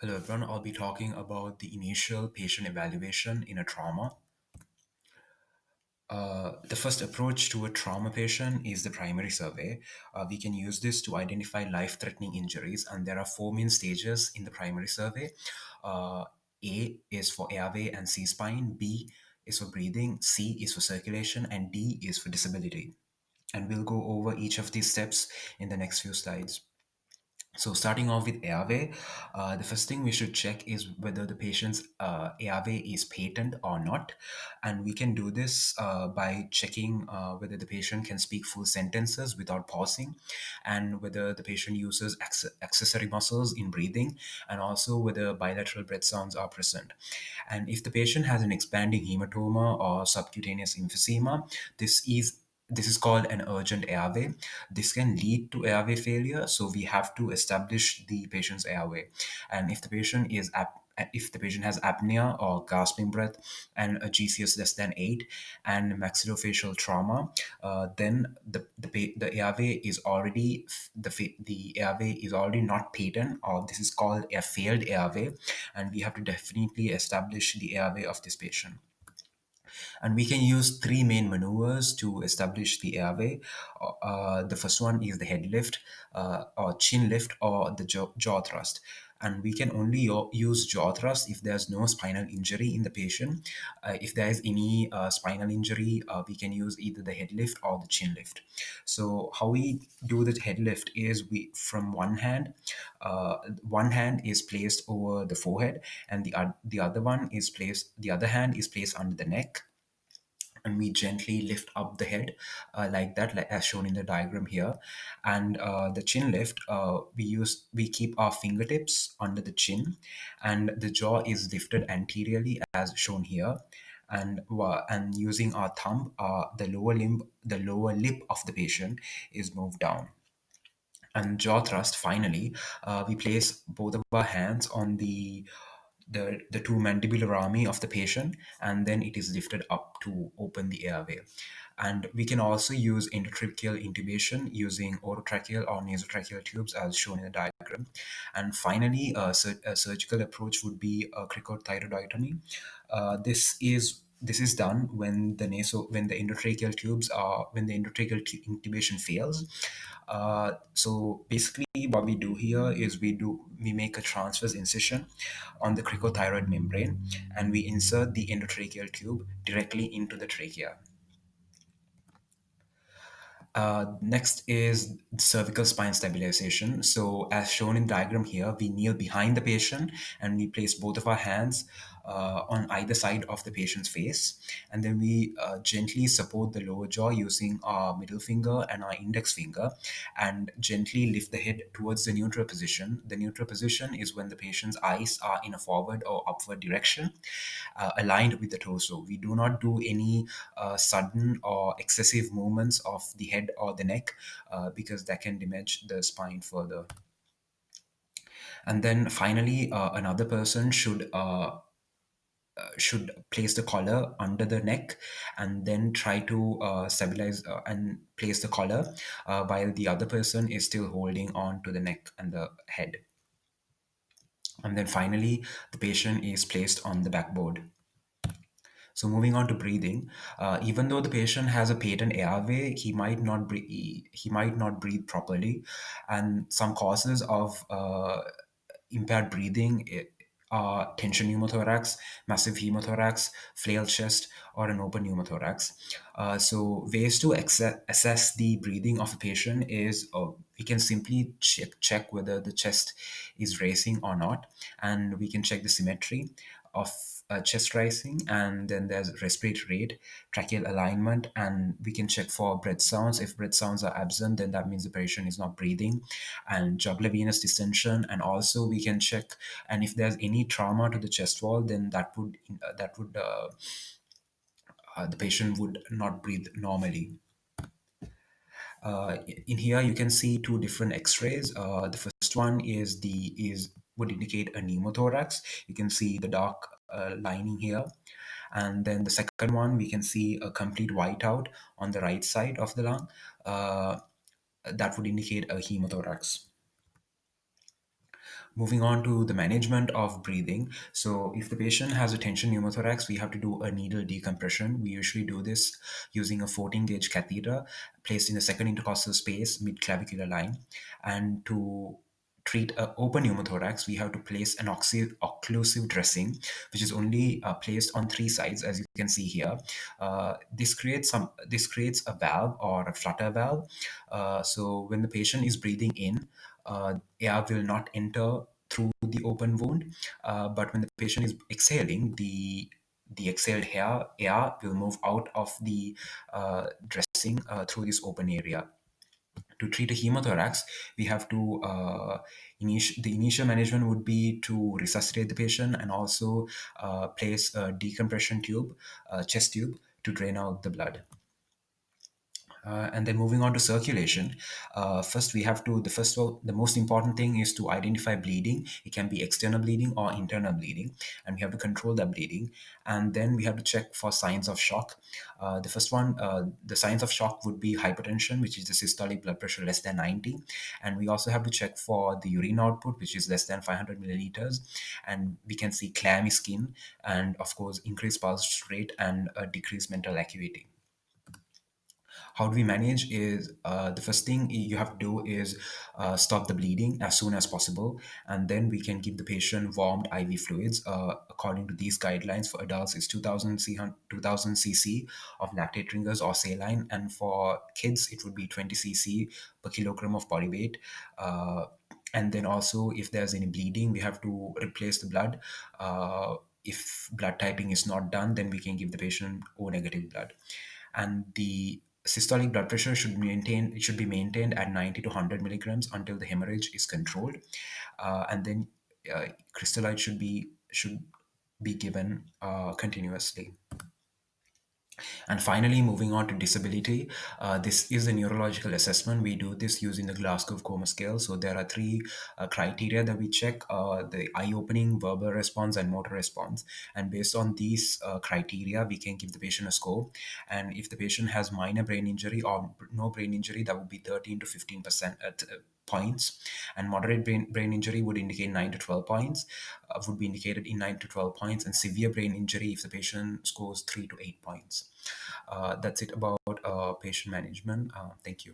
Hello everyone, I'll be talking about the initial patient evaluation in a trauma. The first approach to a trauma patient is the primary survey. We can use this to identify life-threatening injuries, and there are four main stages in the primary survey. Uh, A is for airway and C-spine, B is for breathing, C is for circulation, and D is for disability. And we'll go over each of these steps in the next few slides. So starting off with airway, the first thing we should check is whether the patient's airway is patent or not. And we can do this by checking whether the patient can speak full sentences without pausing, and whether the patient uses accessory muscles in breathing, and also whether bilateral breath sounds are present. And if the patient has an expanding hematoma or subcutaneous emphysema, this is called an urgent airway. This can lead to airway failure, so we have to establish the patient's airway. And if the patient has apnea or gasping breath and a GCS less than 8 and maxillofacial trauma, then the airway is already the airway is already not patent, or this is called a failed airway, and we have to definitely establish the airway of this patient. And we can use three main maneuvers to establish the airway. The first one is the head lift, or chin lift, or the jaw thrust. And we can only use jaw thrust if there's no spinal injury in the patient. If there is any spinal injury, we can use either the head lift or the chin lift. So how we do the head lift is we from one hand is placed over the forehead, and the other hand is placed under the neck, and we gently lift up the head like that, like as shown in the diagram here. And the chin lift, we keep our fingertips under the chin, and the jaw is lifted anteriorly as shown here. And using our thumb, the lower lip of the patient is moved down. And jaw thrust, finally, we place both of our hands on the two mandibular rami of the patient, and then it is lifted up to open the airway. And we can also use endotracheal intubation using orotracheal or nasotracheal tubes as shown in the diagram. And finally, a surgical approach would be a cricothyroidotomy. This is done when the endotracheal tubes are when the endotracheal intubation fails. So basically, what we do here is we make a transverse incision on the cricothyroid membrane, and we insert the endotracheal tube directly into the trachea. Next is cervical spine stabilization. So as shown in the diagram here, we kneel behind the patient and we place both of our hands on either side of the patient's face. And then we gently support the lower jaw using our middle finger and our index finger, and gently lift the head towards the neutral position. The neutral position is when the patient's eyes are in a forward or upward direction, aligned with the torso. We do not do any sudden or excessive movements of the head or the neck, because that can damage the spine further. And then finally, another person should place the collar under the neck, and then try to stabilize and place the collar while the other person is still holding on to the neck and the head. And then finally, the patient is placed on the backboard. So moving on to breathing, even though the patient has a patent airway, he might not breathe properly, and some causes of impaired breathing are tension pneumothorax, massive hemothorax, flail chest, or an open pneumothorax. So ways to assess the breathing of a patient is we can simply check whether the chest is racing or not, and we can check the symmetry of chest rising, and then there's respiratory rate, tracheal alignment, and we can check for breath sounds. If breath sounds are absent, then that means the patient is not breathing, and jugular venous distension. And also we can check, and if there's any trauma to the chest wall, then the patient would not breathe normally. In here, you can see two different X-rays. The first one would indicate a pneumothorax. You can see the dark lining here, and then the second one, we can see a complete whiteout on the right side of the lung. That would indicate a hemothorax. Moving on to the management of breathing. So, if the patient has a tension pneumothorax, we have to do a needle decompression. We usually do this using a 14 gauge catheter placed in the second intercostal space, mid clavicular line. And to treat an open pneumothorax, we have to place an occlusive dressing, which is only placed on three sides, as you can see here. This creates a valve or a flutter valve. So when the patient is breathing in, air will not enter through the open wound, but when the patient is exhaling, the exhaled air will move out of the dressing through this open area. To treat a hemothorax, we have to the initial management would be to resuscitate the patient and also place a decompression tube, chest tube, to drain out the blood. And then moving on to circulation, first we have to the most important thing is to identify bleeding. It can be external bleeding or internal bleeding, and we have to control that bleeding. And then we have to check for signs of shock. The first one, the signs of shock would be hypertension, which is the systolic blood pressure less than 90, and we also have to check for the urine output, which is less than 500 milliliters, and we can see clammy skin, and of course increased pulse rate and decreased mental acuity. How do we manage is the first thing you have to do is stop the bleeding as soon as possible, and then we can give the patient warmed IV fluids. According to these guidelines, for adults it's 2000 cc of lactate ringers or saline, and for kids it would be 20 cc per kilogram of body weight. And then also, if there's any bleeding, we have to replace the blood. If blood typing is not done, then we can give the patient O negative blood. And the systolic blood pressure should be maintained at 90 to 100 milligrams until the hemorrhage is controlled. And then crystallite should be given continuously. And finally, moving on to disability, this is a neurological assessment. We do this using the Glasgow Coma Scale. So there are three criteria that we check: the eye opening, verbal response, and motor response. And based on these criteria, we can give the patient a score. And if the patient has minor brain injury or no brain injury, that would be 13 to 15% points, and moderate brain injury would indicate 9 to 12 points, would be indicated in 9 to 12 points, and severe brain injury if the patient scores 3 to 8 points. That's it about patient management. Thank you.